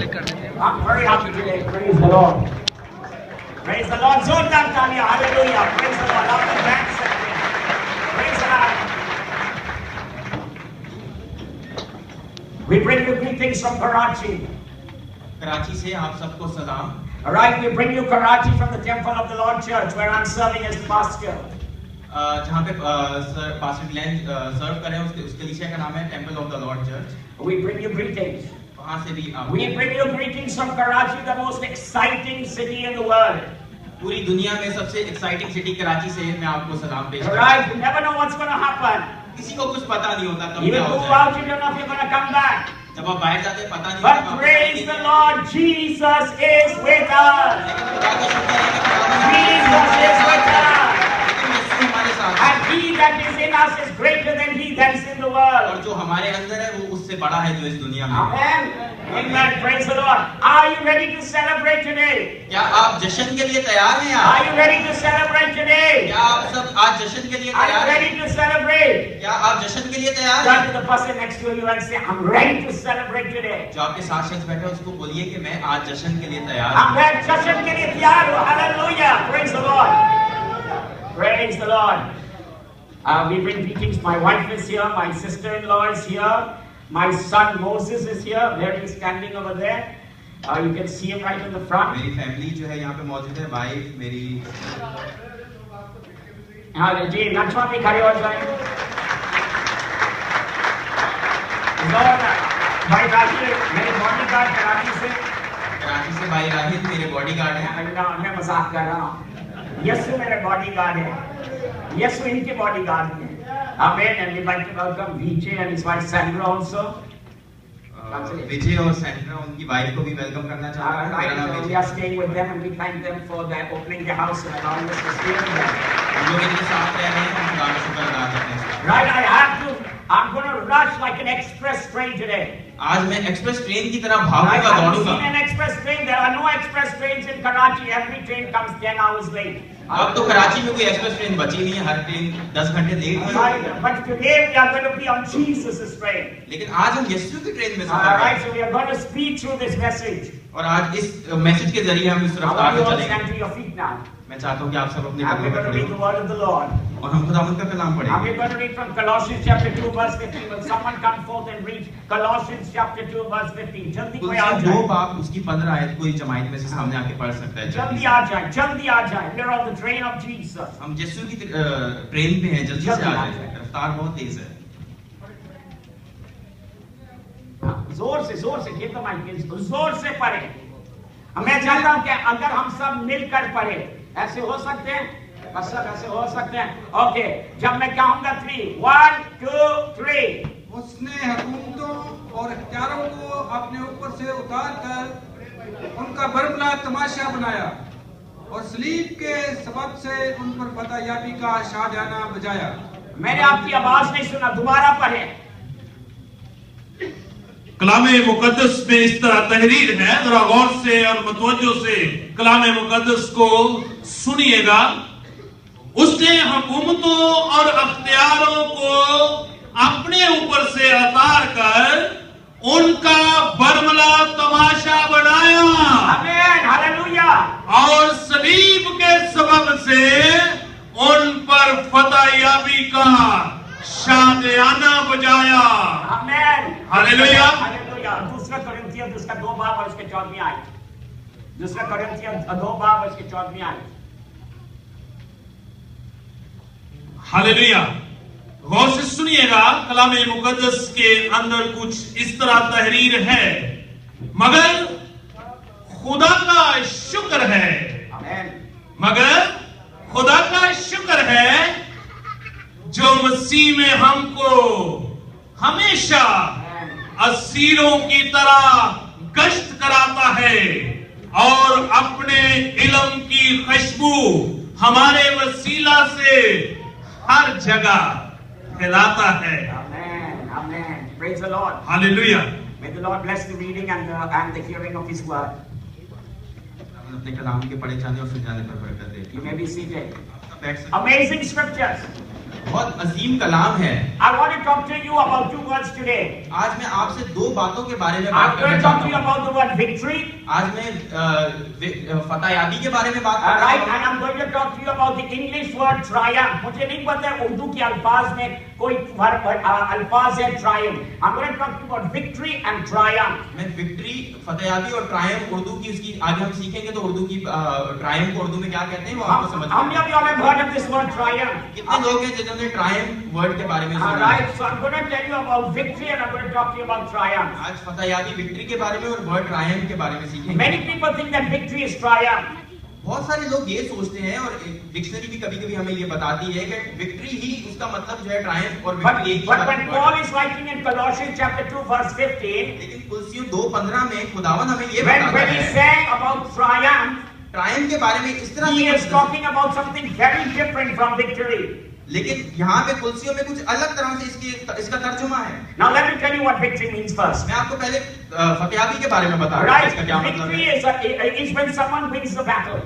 I'm very happy today. Praise the Lord. Praise the Lord. जोरदार तालियां. Hallelujah. Praise the Lord. आप लोग बैठ सकते हैं. Praise the Lord. We bring you greetings from Karachi. Karachi से आप सबको सलाम. All right, we bring you Karachi from the Temple of the Lord Church, where I'm serving as pastor. जहाँ पे पास्टर ग्लेन सर्व कर रहे हैं उसके कलीसिया का नाम है temple of the Lord church. We bring you greetings. वहाँ से भी आप. We bring you greetings from Karachi, the most exciting city in the world. पूरी दुनिया में सबसे एक्साइटिंग सिटी कराची से मैं आपको सलाम पेश करता हूँ. Right, you never know what's going to happen. किसी को कुछ पता नहीं होता कब You क्या go होता है. out, you don't know if you're going to come back. जब आप बाहर जाते हैं पता नहीं But होता. praise the Lord, Jesus is with us. लेकिन खुदा का शुक्र है कि Jesus is with us. यीशु हमारे साथ है. And he that is in us is greater than he that is in the world. और जो हमारे अंदर है वो उससे बड़ा है जो इस दुनिया में. Amen. Amen. Praise the Lord. Are you ready to celebrate today? क्या आप जश्न के लिए तैयार हैं Are आप? you ready to celebrate today? क्या आप सब आज जश्न के लिए Are you तैयार हैं? ready to celebrate? क्या आप जश्न के लिए तैयार Turn हैं? to the person next to you and say, I'm ready to celebrate today. जो आपके साथ शख्स बैठे हैं उसको बोलिए कि मैं आज जश्न के लिए तैयार I'm हूँ. ready. जश्न के लिए तैयार हूँ. Hallelujah. Praise the Lord. Praise the Lord. We bring greetings. My wife is here. My sister-in-law is here. My son Moses is here. There he is standing over there. You can see him right in the front. मेरी family जो है यहाँ पे मौजूद है. Wife मेरी. जी लक्ष्मण भी खड़े हो जाए. भाई राहिल मेरे बॉडीगार्ड कराची से. कराची से भाई राहिल मेरे बॉडीगार्ड हैं. मैं मजाक कर रहा हूँ. यीशु मेरे बॉडीगार्ड है. यीशु इनके बॉडीगार्ड है. Amen. And we'd like to welcome Vijay and his wife Sandra also. विजय और सैंड्रा उनकी वाइफ को भी वेलकम करना चाहता हूँ. मेरा नाम We Vijay. are staying with them and we thank them for their opening the house and allowing us to stay with them. हम लोग इनके साथ रह रहे हैं. हम खुदा का शुक्र अदा करते हैं. Right, I'm going to rush like an express train today. आज मैं एक्सप्रेस ट्रेन की तरह I भागूंगा haven't दौड़ूंगा. seen an express train. There are no express trains in Karachi. Every train comes 10 hours late. अब तो कराची में कोई एक्सप्रेस ट्रेन बची नहीं है. हर ट्रेन 10 घंटे लेट ही है. But today we are going to be on Jesus' train. लेकिन आज हम यीशु की ट्रेन में सफर All करेंगे. right, so we are going to speak through this message. और आज इस मैसेज के जरिए हम इस I रफ्तार want से you all चलेंगे. stand to your feet now. मैं चाहता हूँ कि आप सब अपने And we're कदमों पर going to खड़े read the हो word of the Lord. और हम खुदावंद का कलाम And पढ़ेंगे. we're going to read from Colossians chapter 2 verse 15. Will someone come forth and read Colossians chapter 2 verse 15? जल्दी कोई आ कुलसी 2 जाए. बाब उसकी 15 आयत कोई जमात में से सामने आके पढ़ सकता है. जल्दी आ जाए. जल्दी आ जाए. We're on the train of Jesus. हम यीशु की ट्रेन पे हैं. जल्दी से आ जाए. रफ्तार बहुत तेज है. जोर से give the mic. जोर से पढ़े. मैं चाहता हूँ कि अगर हम सब मिलकर पढ़े, ऐसे हो सकते हैं? बस सब ऐसे हो सकते हैं. ओके, जब मैं कहूँगा 3, 1, 2, 3. उसने हुकूमतों और इख्तियारों को अपने ऊपर से उतार कर उनका बरमला तमाशा बनाया और सलीब के सबब से उन पर फतहयाबी का शादियाना बजाया. मैंने आपकी आवाज नहीं सुना. दोबारा पढ़े. कलामे मुकद्दस में इस तरह तहरीर है. जरा गौर से और मुतवज्जो से कलामे मुकद्दस को सुनिएगा. उसने हुकूमतों और अख्तियारों को अपने ऊपर से उतार कर उनका बरमला तमाशा बनाया. आमीन. हालेलुया. और सलीब के सबब से उन पर फतहयाबी का शादियाना बजाया. आमीन. हालेलुया. हालेलुया. दूसरा कोरिन्थियन उसका 2 बाब और उसके 14वीं आयत. दूसरा कोरिन्थियन 2 बाब और उसके 14वीं आयत. हालेलुया. गौर से सुनिएगा. कलामे मुकद्दस के अंदर कुछ इस तरह तहरीर है. मगर खुदा का शुक्र है. आमीन. मगर खुदा का शुक्र है जो मसीह में हमको हमेशा असीरों की तरह गश्त कराता है और अपने इल्म की खुशबू हमारे वसीला से हर जगह फैलाता है. Amen. Amen. Praise the Lord. Hallelujah. May the Lord bless the reading and the hearing of His word. अपने कलाम के पढ़े जाने और सुनने पर बरकत दे. You may be seated. बैठ सकते. Amazing scriptures. बहुत अजीम कलाम है. I want to talk to you about 2 words today. आज मैं आपसे 2 बातों के बारे में I'm बात going करना to talk to चाहता you हूँ. about the word victory victory. आज मैं फतेहयाबी के बारे में बात कर रहा Right, हूँ। and I'm going to talk to you about the English word triumph. मुझे नहीं पता है उर्दू के अल्फाज में कोई अल्फाज है triumph. I'm going to talk to you about victory and triumph. मैं विक्ट्री, फतेहयाबी और ट्रायम्फ उर्दू की उसकी आगे हम सीखेंगे तो उर्दू की ट्रायम्फ को उर्दू में क्या कहते हैं वो आपको समझ How many of you all have heard of this word triumph? कितने लोग हैं जिन्होंने ट्रायम्फ वर्ड के बारे में सुना है? Right, so I'm going to tell you about victory and I'm going to talk to you about triumph. आज फतेहयाबी विक्ट्री के बारे में और वर्ड ट्रायम्फ के बारे में सीखेंगे। Many people think that victory is triumph. बहुत सारे लोग ये सोचते हैं और डिक्शनरी भी कभी-कभी हमें ये बताती है कि विक्ट्री ही उसका मतलब जो है ट्रायम्फ और But, विक्ट्री एक ही but बात when है। Paul is writing in Colossians chapter 2 verse 15, लेकिन कुलसियों 2:15 में खुदावन हमें ये when बताता he's है saying about triumph, ट्रायम्फ के बारे में इस तरह he से is talking about something very different from victory. लेकिन यहाँ पे कुलसियों में कुछ अलग तरह से इसका तर्जुमा है। Now let me tell you what victory means first. मैं आपको पहले फतेहयाबी के बारे में बता रहा हूँ Right, इसका क्या मतलब victory है। is when someone wins the battle.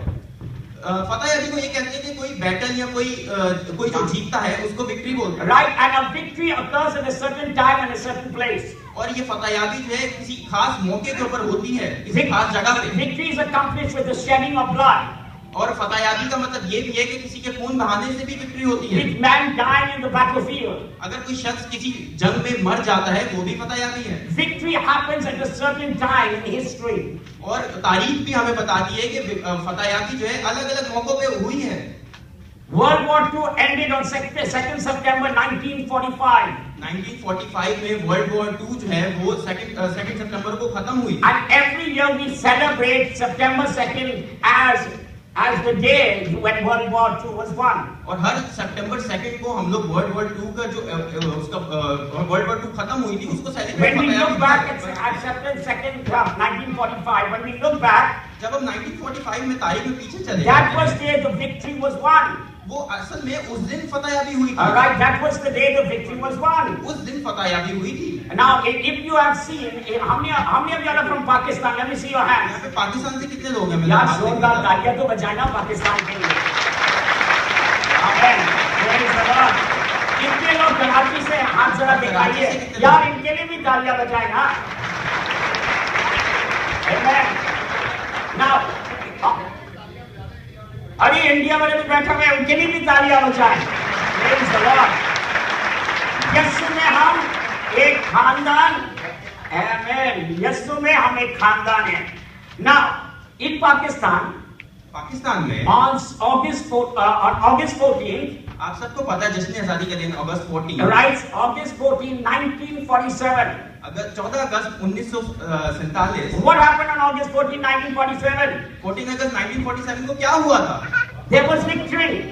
फतेहयाबी को ये कहते हैं कि कोई बैटल या कोई जो जीतता है उसको विक्ट्री बोलते हैं। Right, and a victory occurs at a certain time and a certain place. और ये फतेहयाबी जो है किसी खास मौके के ऊपर होती है, किसी खास जगह पे। Victory is accomplished with the shedding of blood. और फतेहयाबी का मतलब ये भी है कि किसी के खून बहाने से भी विक्ट्री होती है। With man dying in the battlefield. अगर कोई शख्स किसी जंग में मर जाता है वो भी फतेहयाबी है। Victory happens at a certain time in history. और तारीख भी हमें बताती है कि फतेहयाबी जो है अलग-अलग मौकों पे हुई है। World War II ended on 2nd September 1945. 1945 में वर्ल्ड वॉर 2 जो है वो 2 सितंबर को खत्म हुई। And every year we celebrate September 2nd as the day when World War II was won. और हर सितंबर 2 को हम लोग वर्ल्ड वॉर 2 का जो उसका वर्ल्ड वॉर 2 खत्म हुई थी उसको celebrate When we look back करते हैं। at September 2nd, 1945, when we look back, जब हम 1945 में तारीख में पीछे चले that was the day the victory was won. वो असल में उस दिन फतेहयाबी हुई थी। Alright, that was the day the victory was won. उस दिन फतेहयाबी हुई थी। Now, if you have seen, how many of you are from Pakistan? Let me see your hands. यहाँ पे पाकिस्तान से कितने लोग हैं? यार जोरदार तालियां तो बजाना पाकिस्तान के लिए। Amen. Praise the Lord. कितने लोग कराची से हाथ जरा दिखाइए यार, इनके लिए भी तालियां बजाए ना। Amen. Now, अरे इंडिया वाले भी बैठे हुए उनके लिए भी तालियां बजाए। Praise the Lord. यीशु में हम एक खानदान, आमेन, यीशु में हम एक खानदान है। Now, in पाकिस्तान में on August 14, आप सबको पता है जश्न आजादी के दिन अगस्त 14, right? August 14, 1947. अगर 14 अगस्त 1947, What happened on August 14, 1947? 14 अगस्त 1947 को क्या हुआ था? There was victory.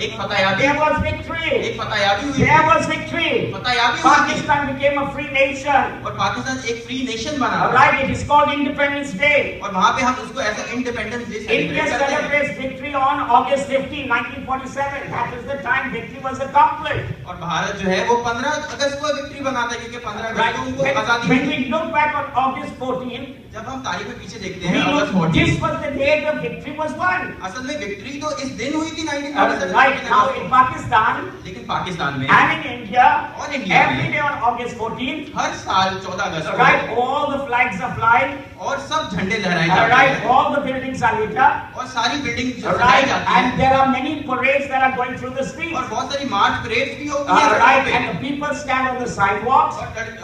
एक फतेहयाबी, There was victory. एक फतेहयाबी हुई। There was victory. फतेहयाबी हुई थी। Pakistan became a free nation. और पाकिस्तान एक फ्री नेशन बना। Right? It is called Independence Day. और वहाँ पे हम उसको ऐसा इंडिपेंडेंस डे India सेलिब्रेट करते हैं। celebrates victory on August 15, 1947. That is the time victory was accomplished. और भारत जो है वो 15 अगस्त को विक्ट्री मनाता है क्योंकि 15 अगस्त Right? को उनको आजादी When milli. we look back on August 14, जब हम तारीख में पीछे देखते we हैं अगस्त look, 14, this was the day the victory was won. असल में विक्ट्री तो इस दिन हुई थी Right 1947 now in Pakistan लेकिन पाकिस्तान में and in India, और इंडिया every में day on August 14, हर साल 14 अगस्त right, को all the flags are flying. और सब झंडे लहराए जाते Right, हैं all the buildings are lit up. और सारी बिल्डिंग सजाई Right, जाती and है there are many parades that are going through the streets. और बहुत सारी मार्च परेड्स भी होती है Right, and the people stand on the sidewalks.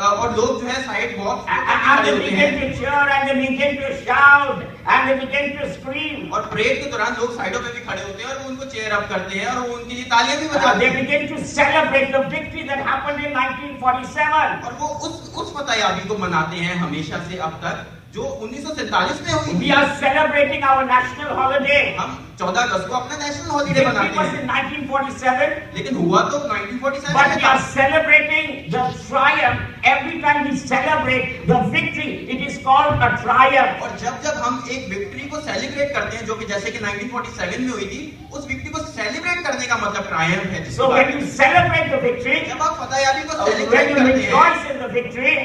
और लोग जो है side walk And they begin to cheer and they begin to shout and they begin to scream. और परेड के दौरान लोग साइडों पे भी खड़े होते हैं और वो उनको चेयर अप करते हैं और वो उनके लिए तालियां भी बजाते They हैं begin to celebrate the victory that happened in 1947. और वो उस फतेहयाबी को मनाते हैं हमेशा से अब तक जो 1947 में हुई We थी। are celebrating our national holiday. हम 14 अगस्त को अपना नेशनल हॉलिडे Victory मनाते was हैं in 1947, लेकिन हुआ तो 1947 but में we था। are celebrating the triumph. Every time we celebrate the victory, it is called a triumph. और जब हम एक विक्ट्री को सेलिब्रेट करते हैं जो कि जैसे कि 1947 में हुई थी उस विक्ट्री को सेलिब्रेट करने का मतलब ट्रायम्फ है। So when you celebrate the victory, जब आप फतेहयाबी को when सेलिब्रेट you करते हैं, rejoice in the victory,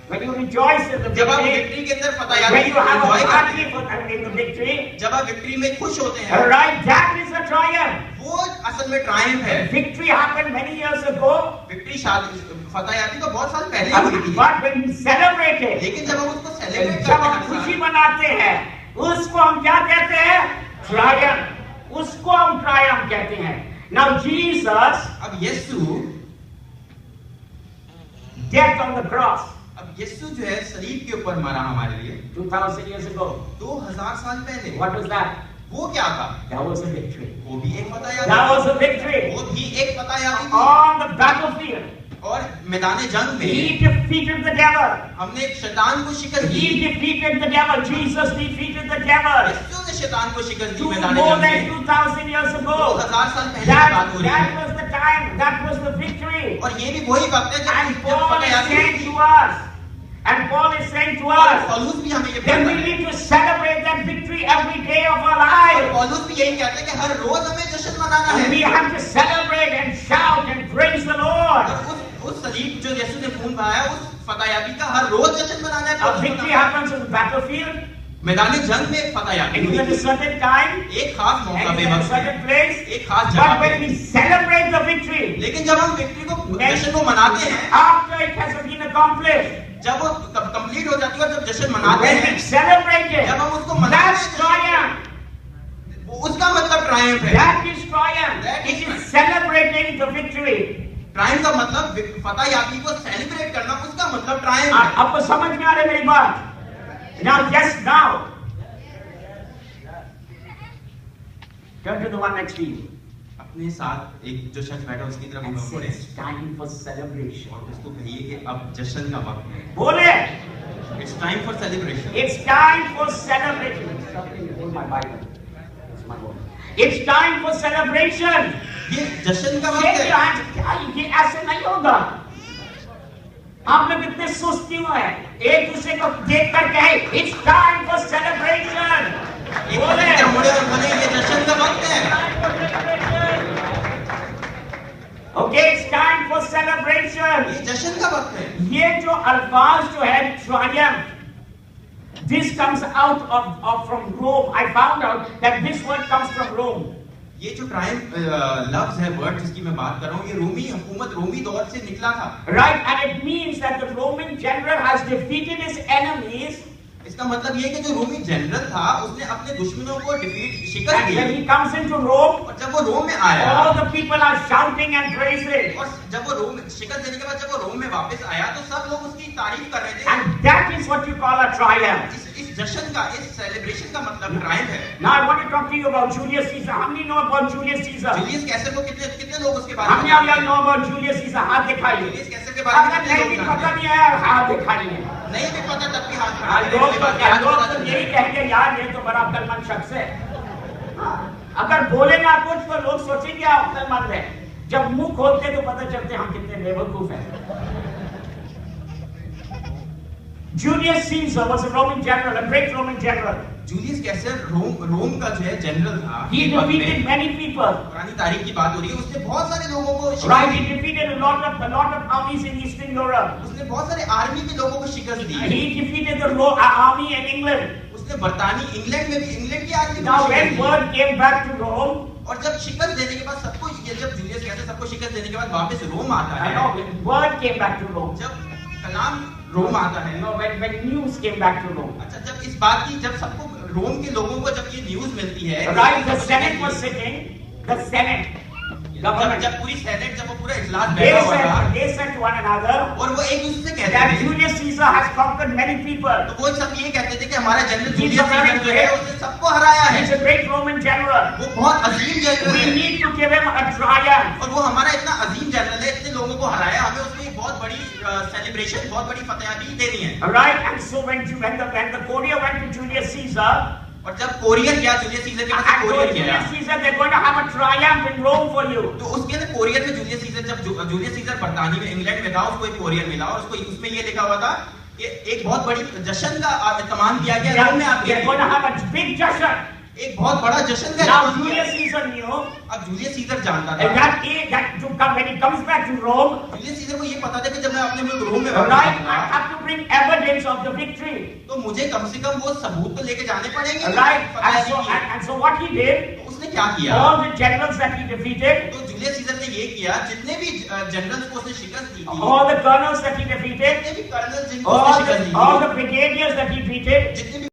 when you rejoice in the जब आप victory, विक्ट्री के अंदर फतेहयाबी when you को have एंजॉय a करते हैं, party in the victory, जब आप विक्ट्री में खुश होते हैं, right, that is a triumph. वो असल में ट्रायम्फ है। Victory happened many years ago. Victory फतेहायाबी तो बहुत साल पहले हुई थी, But when we celebrate it, लेकिन जब हम उसको सेलिब्रेट जब करते हम हैं खुशी मनाते हैं, उसको हम क्या कहते हैं? ट्रायम्फ। उसको हम ट्रायम्फ कहते हैं। Now Jesus, अब यीशु death on the cross, अब यीशु जो है सलीब के ऊपर मरा हमारे लिए 2000 years ago. 2000 साल पहले। What was that? वो क्या था? That was a victory. वो भी एक That फतेहायाबी, was a victory. वो भी एक फतेहायाबी थी। On the battlefield, और मैदान जंग में he defeated the devil. हमने शैतान को शिकस्त दी। He defeated the devil. Jesus defeated the devil. यीशु ने शैतान को शिकस्त दी Two मैदान more जंग than में। 2000 years ago. 2000 साल पहले की बात हो रही That है। was the time. That was the victory. और ये भी वही वक्त है And जब Paul is फतेहायाबी saying हुई। to us, and Paul is saying to और us, पौलुस भी हमें ये then कहता we है। need to celebrate that victory every day of our और life. पौलुस भी यही कहता है कि हर रोज हमें जश्न मनाना And we है। have to celebrate and shout and praise the Lord. और उस सलीब जो यीशु ने खून बहाया, उस फतेहायाबी का हर रोज जश्न मनाना है। A victory happens on the battlefield, मैदान जंग में फतेहायाबी and हुई at a थी। certain time, एक खास मौका and पे in a वक्त certain place. एक खास But जगह when पे। we celebrate the victory, लेकिन जब हम विक्ट्री को जश्न को मनाते हैं, after it has been accomplished, जब वो कंप्लीट हो जाती है और जब जश्न मनाते when हैं, we celebrate it, जब हम उसको मनाते that's हैं, triumph. उसका मतलब ट्रायम्फ है। That is triumph. That It is is celebrating the victory. Triumph का मतलब फतेहायाबी को सेलिब्रेट करना, उसका मतलब ट्रायम्फ है। आपको समझ में आ रही है मेरी बात? Now, yes, now. Turn to the one next to you अपने साथ एक जो शख्स बैठा उसकी तरफ and say मुड़े it's time for celebration. और उसको कहिए कि अब जश्न का वक्त है। बोले, it's time for celebration. it's time for celebration. Something in my Bible. It's my word. It's time for celebration. ये जश्न का ये वक्त है। क्या ये ऐसे नहीं होगा। आप लोग इतने सुस्त क्यों हैं? एक दूसरे को देख कर कहे it's time for celebration. एक दूसरे के मुड़े और बोले ये जश्न का वक्त है। Okay, it's time for celebration. ये जश्न का वक्त है। ये जो अल्फाज जो है triumph, this comes out of from Rome. I found out that this word comes from Rome. ये जो ट्रायम्फ लफ्ज है, वर्ड जिसकी मैं बात कर रहा हूँ, ये रोमी हुकूमत, रोमी दौर से निकला था। Right, and it means that the Roman general has defeated his enemies. इसका मतलब ये कि जो रोमी जनरल था उसने अपने दुश्मनों को शिकस्त And when the. he comes into Rome, और जब वो रोम में आया all the people are shouting and praising. और जब वो रोम शिकस्त देने के बाद जब वो रोम में वापस आया तो सब लोग उसकी तारीफ कर रहे थे। And that is what you call a triumph. इस जश्न का, इस सेलिब्रेशन का मतलब ट्रायम्फ है। Now I want to talk to you about Julius Caesar. How many know about Julius Caesar? Julius Caesar को कितने लोग उसके How बारे many में of you know about Julius Caesar? हाथ दिखाइए। जूलियस कैसर के बारे में अगर कितने नहीं लोग भी जानते पता हैं? नहीं है, हाथ दिखाइए। नहीं भी पता तब भी हाथ हाँ, खड़ा लोग करें, तो बाकी हाथ लोग पता तो चले। यही कहेंगे यार ये तो बड़ा अक्लमंद शख्स है। हाँ, अगर बोले ना कुछ तो लोग सोचेंगे आप अक्लमंद है। जब मुंह खोलते तो पता चलते हम कितने बेवकूफ हैं। Julius Caesar was a Roman general, a great Roman general. Julius Caesar Rome का जो है जनरल था। He defeated many people. पुरानी तारीख की बात हो रही है, उसने बहुत सारे लोगों को Right, शिकस्त he the. defeated a lot of armies in Eastern Europe. उसने बहुत सारे आर्मी के लोगों को शिकस्त दी। He defeated the army in England. उसने बरतानी इंग्लैंड में भी इंग्लैंड की आर्मी को Now शिकस्त when the. word came back to Rome, और जब शिकस्त देने के बाद सबको, जब जूलियस कैसर सबको शिकस्त देने के बाद वापस रोम आता I है, know when word came back to Rome. जब कलाम रोम आता है, You know when news came back to Rome. अच्छा जब इस बात की, जब सबको रोम के लोगों को जब ये न्यूज मिलती है, Right, the Senate was sitting. The Senate, government. जब पूरी सेनेट, जब वो पूरा इजलास बैठा हुआ था They said to one another और वो एक दूसरे से कहते that थे, Julius Caesar has conquered many people. तो वो सब ये कहते थे कि हमारा general He's Julius a very Caesar जो है great- उसने सबको हराया है, He's a great Roman general. वो बहुत अजीम जनरल We है need to give him a triumph. और वो हमारा इतना अजीम जनरल है, इतने लोगों को हराया, हमें उसमें एक बहुत बड़ी सेलिब्रेशन, बहुत बड़ी फतेहायाबी देनी है। Right, and so when the courier went to Julius Caesar, और जब कोरियर गया जूलियस सीजर के पास, and told कोरियर गया Julius Caesar they're going to have a triumph in Rome for you. तो उसके लिए कोरियर में जूलियस सीजर, जब जूलियस सीजर बरतानी में इंग्लैंड में था, उसको एक कोरियर मिला और उसको उसमें ये लिखा हुआ था कि एक बहुत बड़ी जश्न का एहतमाम किया गया रोम में आपके They're going to have a big judgment. एक बहुत बड़ा जश्न का Now आयोजन किया। Julius Caesar knew अब जूलियस सीजर जानता that when he comes back to Rome, था, जूलियस सीजर को ये पता था कि जब मैं अपने मुल्क रोम में right, वापस I आऊंगा, have to bring evidence of the victory. तो मुझे कम से कम वो सबूत तो लेके जाने पड़ेंगे। Right, फतह की। and so what he did, तो उसने क्या किया? all the generals that he defeated, तो जूलियस सीजर ने ये किया, जितने भी जनरल्स को उसने शिकस्त दी थी, all the colonels that he defeated, जितने भी कर्नल जिनको उसने शिकस्त दी all थी, the brigadiers that he defeated, जितने भी